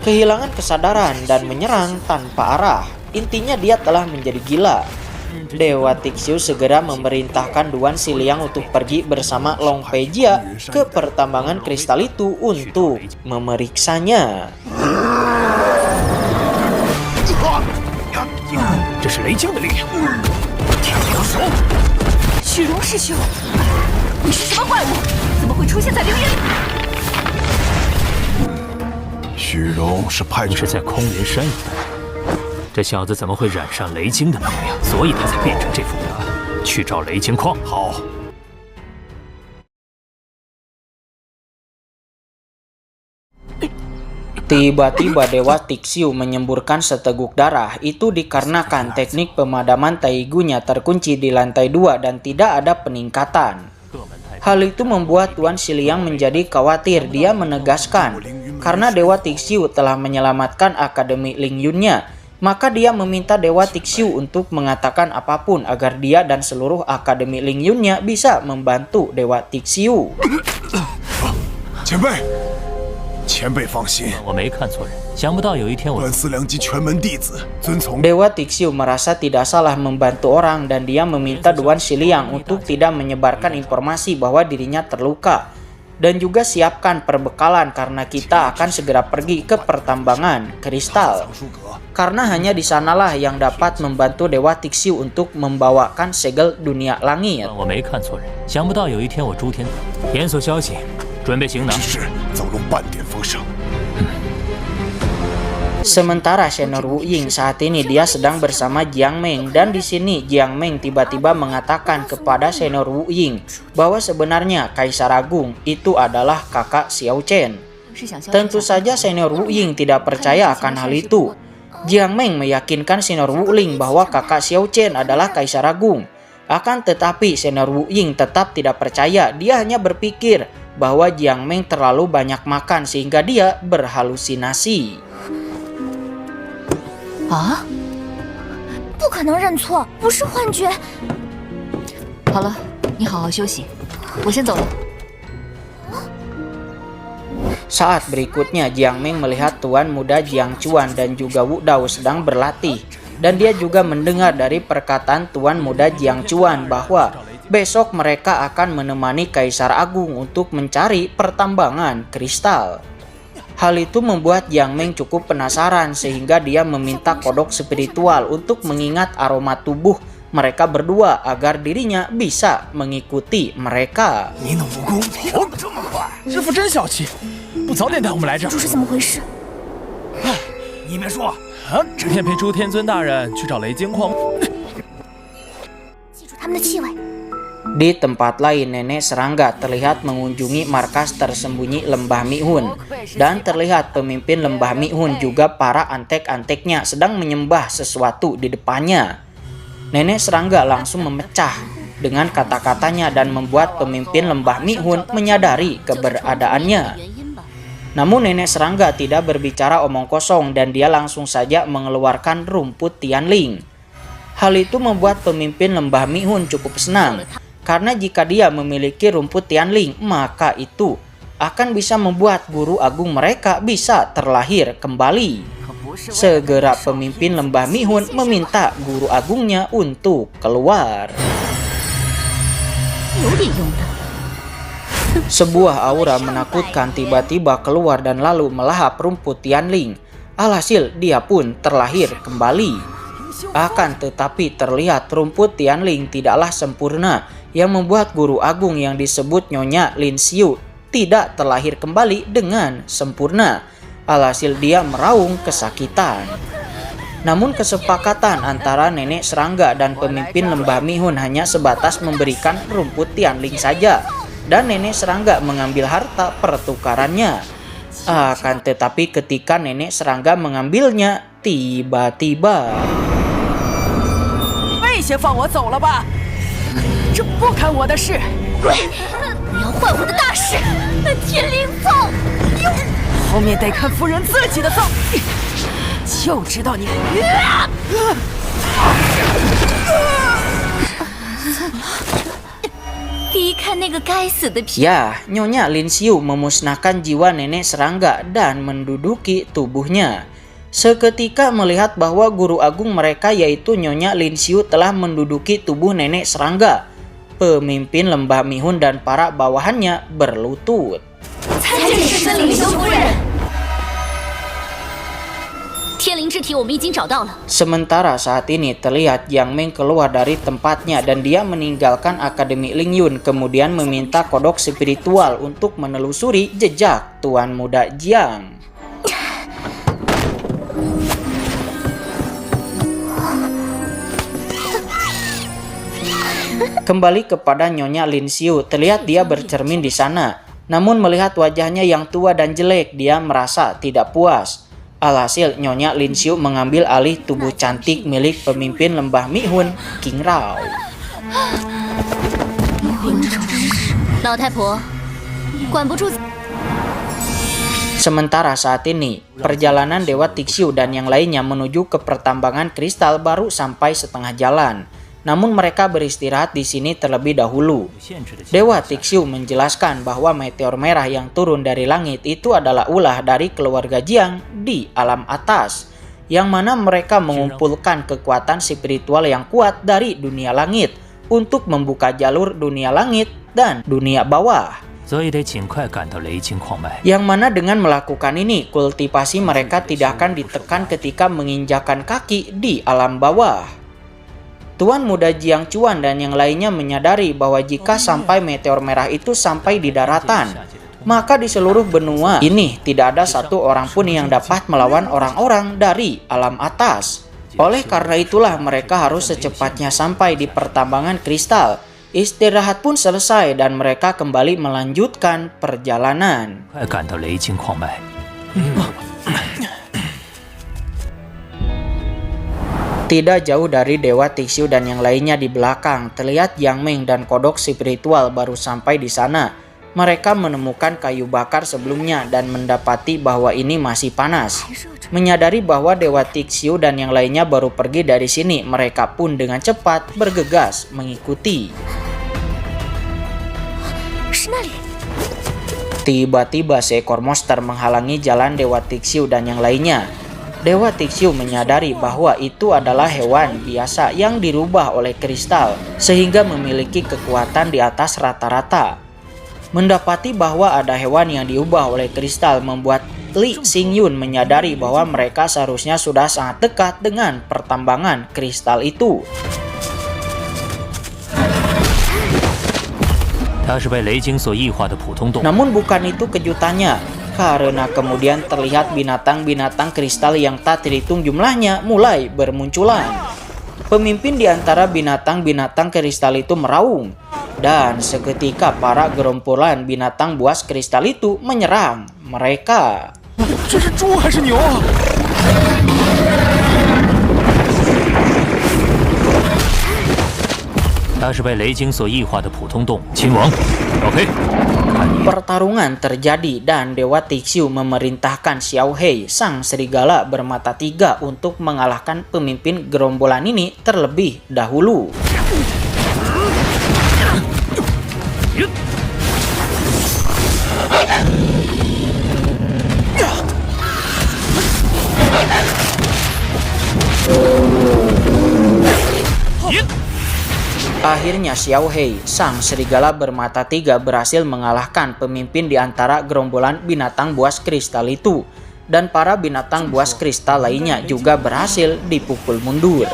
kehilangan kesadaran dan menyerang tanpa arah. Intinya dia telah menjadi gila. Dewa Tixiu segera memerintahkan Duan Xiliang untuk pergi bersama Long Peijia ke pertambangan kristal itu untuk memeriksanya. 这是雷晶的力量，天灵手，虚荣师兄，你是什么怪物？怎么会出现在流言里？虚荣是派你是在空云山一带，这小子怎么会染上雷晶的能量？所以他才变成这副样。去找雷晶矿。好。 Tiba-tiba Dewa Tixiu menyemburkan seteguk darah. Itu dikarenakan teknik pemadaman Taigunya terkunci di lantai 2 dan tidak ada peningkatan. Hal itu membuat Tuan Xiliang menjadi khawatir. Dia menegaskan, karena Dewa Tixiu telah menyelamatkan Akademi Lingyunnya, maka dia meminta Dewa Tixiu untuk mengatakan apapun agar dia dan seluruh Akademi Lingyunnya bisa membantu Dewa Tixiu. 前辈放心，我没看错人。想不到有一天我段思良及全门弟子遵从。 Dewa Tixiu merasa tidak salah membantu orang dan dia meminta Duan Xiliang untuk tidak menyebarkan informasi bahwa dirinya terluka. Dan juga siapkan perbekalan karena kita akan segera pergi ke pertambangan kristal. Karena hanya di sanalah yang dapat membantu Dewa Tixiu untuk membawakan segel dunia langit. 我没看错人。想不到有一天我朱天严所消息。 准备行囊。只是走漏半点风声。 Sementara Senior Wu Ying saat ini dia sedang bersama Jiang Meng dan di sini Jiang Meng tiba-tiba mengatakan kepada Senior Wu Ying bahwa sebenarnya Kaisar Agung itu adalah kakak Xiao Chen. Tentu saja Senior Wu Ying tidak percaya akan hal itu. Jiang Meng meyakinkan Senior Wu Ling bahwa kakak Xiao Chen adalah Kaisar Agung. Akan tetapi Senior Wu Ying tetap tidak percaya. Dia hanya berpikir bahwa Jiang Meng terlalu banyak makan sehingga dia berhalusinasi. 啊！不可能认错，不是幻觉。好了，你好好休息，我先走了。 Saat berikutnya Jiang Meng melihat Tuan Muda Jiang Chuan dan juga Wu Dao sedang berlatih. Dan dia juga mendengar dari perkataan Tuan Muda Jiang Chuan bahwa besok mereka akan menemani Kaisar Agung untuk mencari pertambangan kristal. Hal itu membuat Jiang Meng cukup penasaran sehingga dia meminta kodok spiritual untuk mengingat aroma tubuh mereka berdua agar dirinya bisa mengikuti mereka. 你的武功跑这么快，师傅真小气，不早点带我们来这儿。这是怎么回事？你别说，这天陪朱天尊大人去找雷晶矿。记住他们的气味。 Di tempat lain, nenek serangga terlihat mengunjungi markas tersembunyi Lembah Mihun. Dan terlihat pemimpin Lembah Mihun juga para antek-anteknya sedang menyembah sesuatu di depannya. Nenek serangga langsung memecah dengan kata-katanya dan membuat pemimpin Lembah Mihun menyadari keberadaannya. Namun nenek serangga tidak berbicara omong kosong dan dia langsung saja mengeluarkan rumput Tianling. Hal itu membuat pemimpin Lembah Mihun cukup senang. Karena jika dia memiliki rumput Tianling, maka itu akan bisa membuat guru agung mereka bisa terlahir kembali. Segera pemimpin Lembah Mihun meminta guru agungnya untuk keluar. Sebuah aura menakutkan tiba-tiba keluar dan lalu melahap rumput Tianling. Alhasil dia pun terlahir kembali. Akan tetapi terlihat rumput Tianling tidaklah sempurna, yang membuat guru agung yang disebut Nyonya Lin Xiu tidak terlahir kembali dengan sempurna. Alhasil dia meraung kesakitan. Namun kesepakatan antara nenek serangga dan pemimpin Lembah Mihun hanya sebatas memberikan rumput Tianling saja. Dan nenek serangga mengambil harta pertukarannya. Akan tetapi ketika nenek serangga mengambilnya, tiba-tiba... 先放我走了吧，这不干我的事。你要坏我的大事，那天灵草，后面得看夫人自己的造，就知道你。一看那个该死的皮， Ya, Nyonya Lin Xiu memusnahkan jiwa nenek serangga dan menduduki tubuhnya. Seketika melihat bahwa guru agung mereka yaitu Nyonya Lin Xiu telah menduduki tubuh nenek serangga, pemimpin lembah Mihun dan para bawahannya berlutut. 参见森林修夫人。天灵之体我们已经找到了。 Sementara saat ini terlihat Yang Meng keluar dari tempatnya dan dia meninggalkan Akademi Lingyun, kemudian meminta kodok spiritual untuk menelusuri jejak Tuan Muda Jiang. Kembali kepada Nyonya Lin Xiu, terlihat dia bercermin di sana. Namun melihat wajahnya yang tua dan jelek, dia merasa tidak puas. Alhasil, Nyonya Lin Xiu mengambil alih tubuh cantik milik pemimpin lembah Mihun, King Rao. 老太婆，管不住。 Sementara saat ini, perjalanan Dewa Tixiu dan yang lainnya menuju ke pertambangan kristal baru sampai setengah jalan. Namun mereka beristirahat di sini terlebih dahulu. Dewa Tixiu menjelaskan bahwa meteor merah yang turun dari langit itu adalah ulah dari keluarga Jiang di alam atas, yang mana mereka mengumpulkan kekuatan spiritual yang kuat dari dunia langit untuk membuka jalur dunia langit dan dunia bawah. Yang mana dengan melakukan ini, kultivasi mereka tidak akan ditekan ketika menginjakan kaki di alam bawah. Tuan Muda Jiang Chuan dan yang lainnya menyadari bahwa jika sampai meteor merah itu sampai di daratan, maka di seluruh benua ini tidak ada satu orang pun yang dapat melawan orang-orang dari alam atas. Oleh karena itulah mereka harus secepatnya sampai di pertambangan kristal. Istirahat pun selesai dan mereka kembali melanjutkan perjalanan. Tidak jauh dari Dewa Tixiu dan yang lainnya di belakang, terlihat Yang Meng dan kodok spiritual baru sampai di sana. Mereka menemukan kayu bakar sebelumnya dan mendapati bahwa ini masih panas. Menyadari bahwa Dewa Tixiu dan yang lainnya baru pergi dari sini, mereka pun dengan cepat bergegas mengikuti. Tiba-tiba seekor monster menghalangi jalan Dewa Tixiu dan yang lainnya. Dewa Tixiu menyadari bahwa itu adalah hewan biasa yang dirubah oleh kristal, sehingga memiliki kekuatan di atas rata-rata. Mendapati bahwa ada hewan yang diubah oleh kristal membuat Li Xingyun menyadari bahwa mereka seharusnya sudah sangat dekat dengan pertambangan kristal itu. Namun bukan itu kejutannya, karena kemudian terlihat binatang-binatang kristal yang tak terhitung jumlahnya mulai bermunculan. Pemimpin di antara binatang-binatang kristal itu meraung, dan seketika para gerombolan binatang buas kristal itu menyerang mereka. Pertarungan terjadi dan Dewa Tixiu memerintahkan Xiao Hei, sang serigala bermata tiga, untuk mengalahkan pemimpin gerombolan ini terlebih dahulu. Akhirnya Xiao Hei, sang serigala bermata tiga, berhasil mengalahkan pemimpin di antara gerombolan binatang buas kristal itu. Dan para binatang buas kristal lainnya juga berhasil dipukul mundur.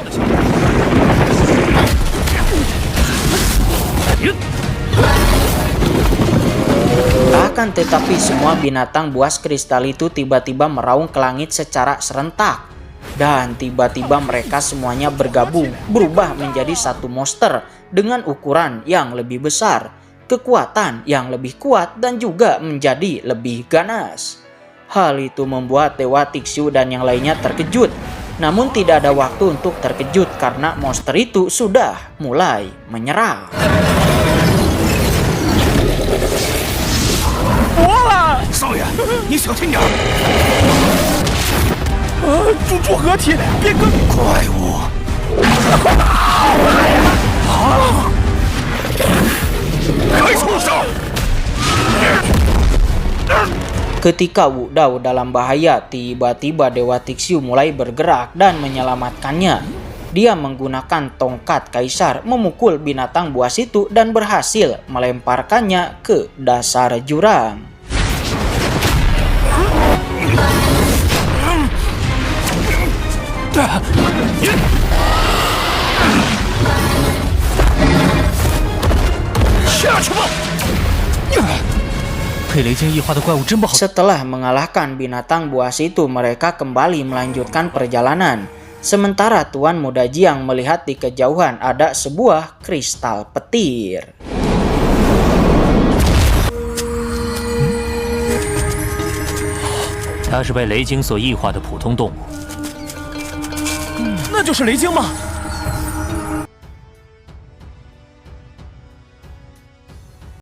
Akan tetapi semua binatang buas kristal itu tiba-tiba meraung ke langit secara serentak. Dan tiba-tiba mereka semuanya bergabung, berubah menjadi satu monster dengan ukuran yang lebih besar, kekuatan yang lebih kuat, dan juga menjadi lebih ganas. Hal itu membuat Dewa Tixiu dan yang lainnya terkejut. Namun tidak ada waktu untuk terkejut karena monster itu sudah mulai menyerang. Wah, 少爷，你小心点。猪猪合体变更怪物。快住手！ Ketika Wu Dao dalam bahaya, tiba-tiba Dewa Tixiu mulai bergerak dan menyelamatkannya. Dia menggunakan tongkat kaisar memukul binatang buas itu dan berhasil melemparkannya ke dasar jurang. Setelah mengalahkan binatang buas itu, mereka kembali melanjutkan perjalanan. Sementara Tuan Muda Jiang melihat di kejauhan ada sebuah kristal petir. 它是被雷晶所异化的普通动物。那就是雷晶吗？